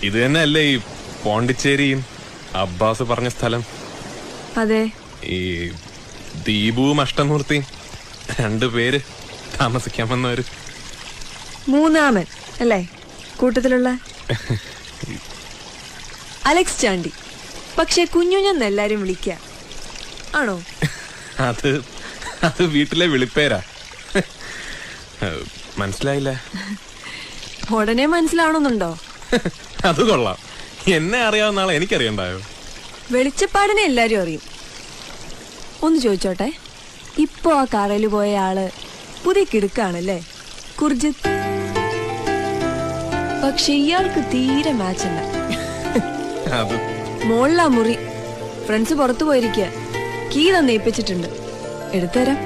ഇത് തന്നെയല്ലേ ഈ പോണ്ടിച്ചേരിയും അബ്ബാസ് പറഞ്ഞ സ്ഥലം? അതെ. ഈ ദീപുവും അഷ്ടമൂർത്തിയും രണ്ടുപേര് താമസിക്കാൻ വന്നവര്. മൂന്നാമൻ അല്ലേ കൂട്ടത്തിലുള്ള? അലക്സ് ചാണ്ടി. പക്ഷെ കുഞ്ഞുഞ്ഞെന്ന് എല്ലാരും വിളിക്ക ആണോ? അത് വീട്ടിലെ വിളിപ്പേരാ. മനസ്സിലായില്ല. ഉടനെ മനസ്സിലാവണമെന്നുണ്ടോ? അത് കൊള്ളാം. എന്നെ അറിയാവുന്ന ആളെ എനിക്കറിയണ്ടായോ? വെളിച്ചപ്പാടിനെ എല്ലാരും അറിയും. ഒന്ന് ചോദിച്ചോട്ടെ, ഇപ്പൊ ആ കാറയിൽ പോയ ആള് പുതിയ കിടുക്കാണല്ലേ, കുർജിത്ത്. പക്ഷെ ഇയാൾക്ക് തീരെ മാച്ച് അല്ല. മോളിലാ മുറി. ഫ്രണ്ട്സ് പുറത്തു പോയിരിക്കുക. കീ തന്നെ ഏൽപ്പിച്ചിട്ടുണ്ട്. എടുത്തുതരാം.